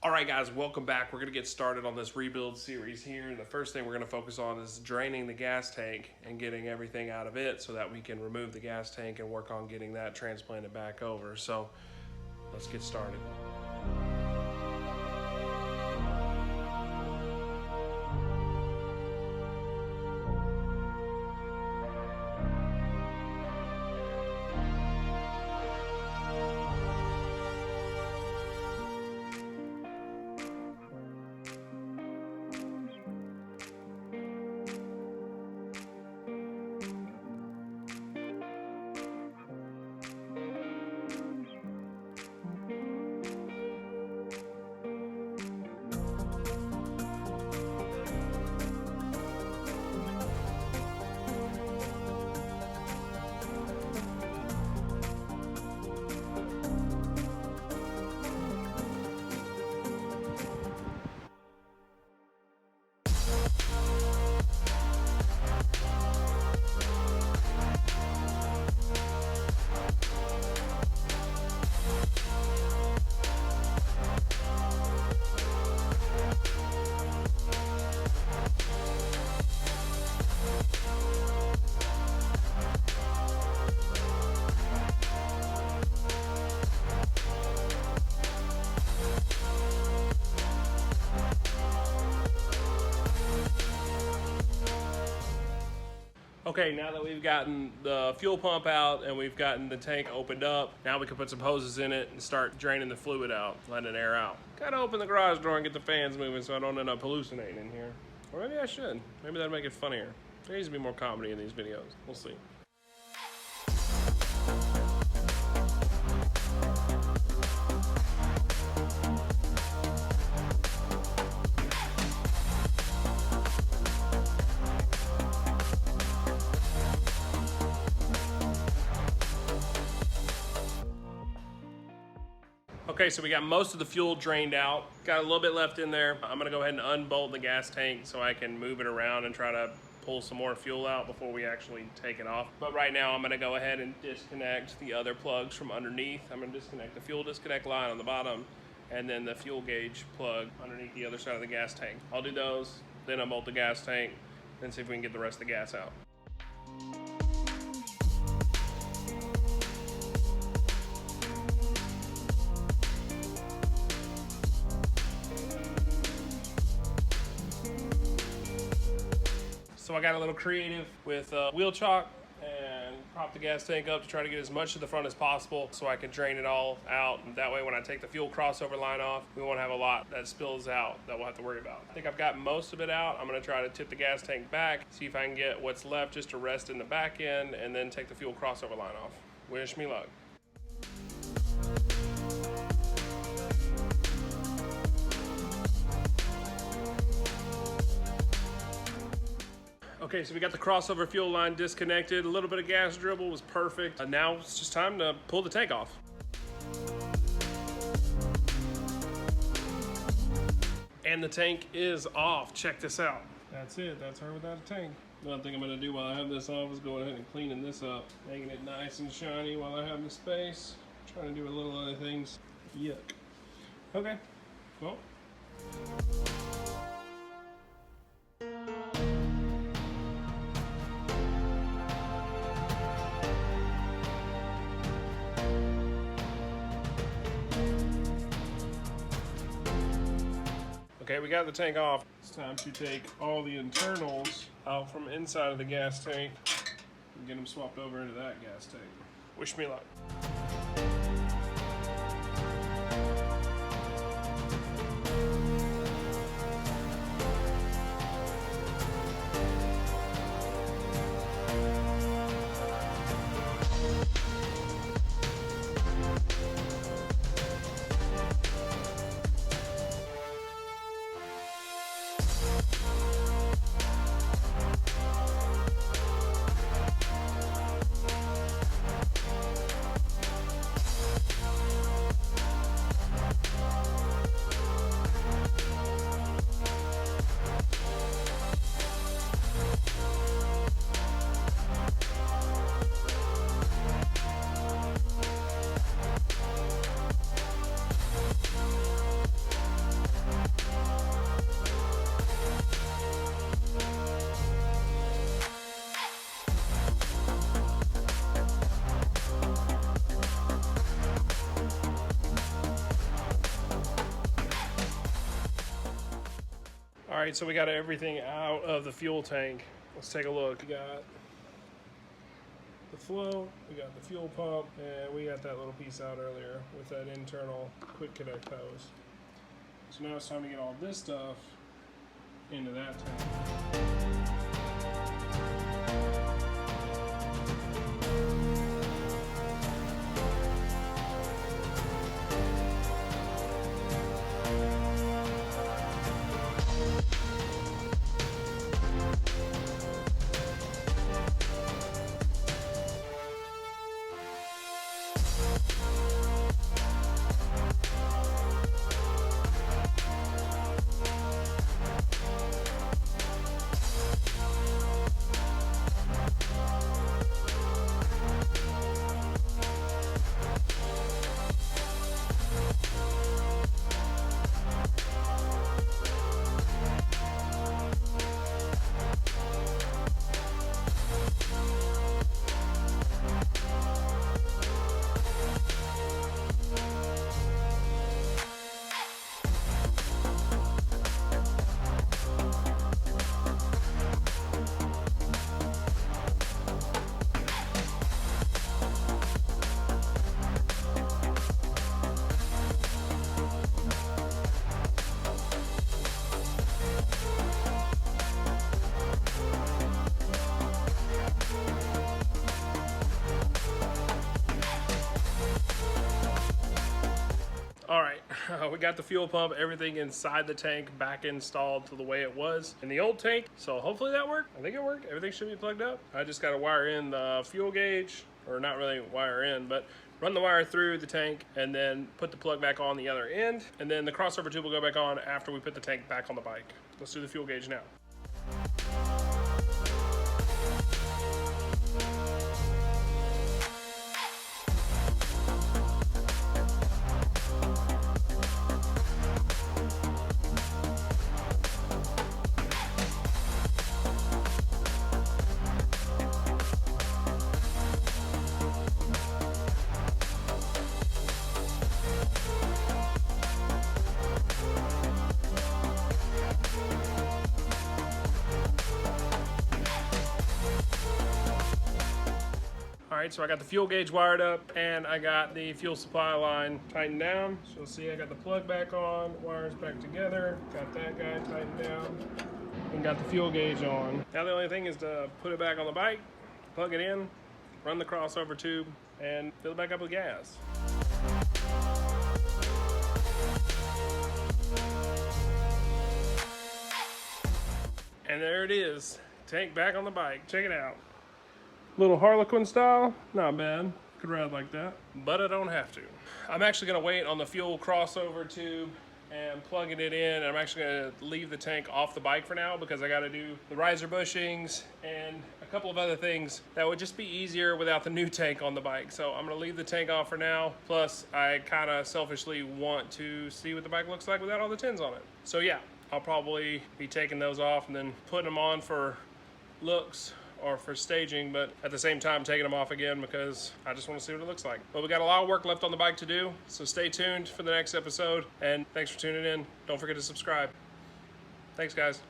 All right, guys, welcome back. We're gonna get started on this rebuild series here. And the first thing we're gonna focus on is draining the gas tank and getting everything out of it so that we can remove the gas tank and work on getting that transplanted back over. So let's get started. Okay, now that we've gotten the fuel pump out and we've gotten the tank opened up, now we can put some hoses in it and start draining the fluid out, letting it air out. Gotta open the garage door and get the fans moving so I don't end up hallucinating in here. Or maybe I should. Maybe that'd make it funnier. There needs to be more comedy in these videos. We'll see. Okay, so we got most of the fuel drained out. Got a little bit left in there. I'm gonna go ahead and unbolt the gas tank so I can move it around and try to pull some more fuel out before we actually take it off. But right now I'm gonna go ahead and disconnect the other plugs from underneath. I'm gonna disconnect the fuel disconnect line on the bottom and then the fuel gauge plug underneath the other side of the gas tank. I'll do those, then unbolt the gas tank, and see if we can get the rest of the gas out. So I got a little creative with wheel chock and prop the gas tank up to try to get as much to the front as possible so I can drain it all out. And that way when I take the fuel crossover line off, we won't have a lot that spills out that we'll have to worry about. I think I've got most of it out. I'm gonna try to tip the gas tank back, see if I can get what's left just to rest in the back end and then take the fuel crossover line off. Wish me luck. Okay, so we got the crossover fuel line disconnected. A little bit of gas dribble was perfect. And now it's just time to pull the tank off. And the tank is off. Check this out. That's it. That's her without a tank. One thing I'm gonna do while I have this off is go ahead and cleaning this up, making it nice and shiny while I have the space. Trying to do a little other things. Yuck. Okay, well. Okay, we got the tank off. It's time to take all the internals out from inside of the gas tank and get them swapped over into that gas tank. Wish me luck. All right, so we got everything out of the fuel tank. Let's take a look. We got the flow, we got the fuel pump, and we got that little piece out earlier with that internal quick connect hose. So now it's time to get all this stuff into that tank. All right, we got the fuel pump, everything inside the tank back installed to the way it was in the old tank. So hopefully that worked. I think it worked. Everything should be plugged up. I just got to wire in the fuel gauge, or not really wire in, but run the wire through the tank and then put the plug back on the other end. And then the crossover tube will go back on after we put the tank back on the bike. Let's do the fuel gauge now. All right, so I got the fuel gauge wired up and I got the fuel supply line tightened down. So you'll see I got the plug back on, wires back together, got that guy tightened down, and got the fuel gauge on. Now the only thing is to put it back on the bike, plug it in, run the crossover tube, and fill it back up with gas. And there it is, tank back on the bike. Check it out. Little Harlequin style, not bad. Could ride like that, but I don't have to. I'm actually gonna wait on the fuel crossover tube and plugging it in. I'm actually gonna leave the tank off the bike for now because I gotta do the riser bushings and a couple of other things that would just be easier without the new tank on the bike. So I'm gonna leave the tank off for now. Plus, I kinda selfishly want to see what the bike looks like without all the tins on it. So yeah, I'll probably be taking those off and then putting them on for looks or for staging, but at the same time taking them off again because I just want to see what it looks like. But we got a lot of work left on the bike to do, so stay tuned for the next episode, and thanks for tuning in. Don't forget to subscribe. Thanks, guys.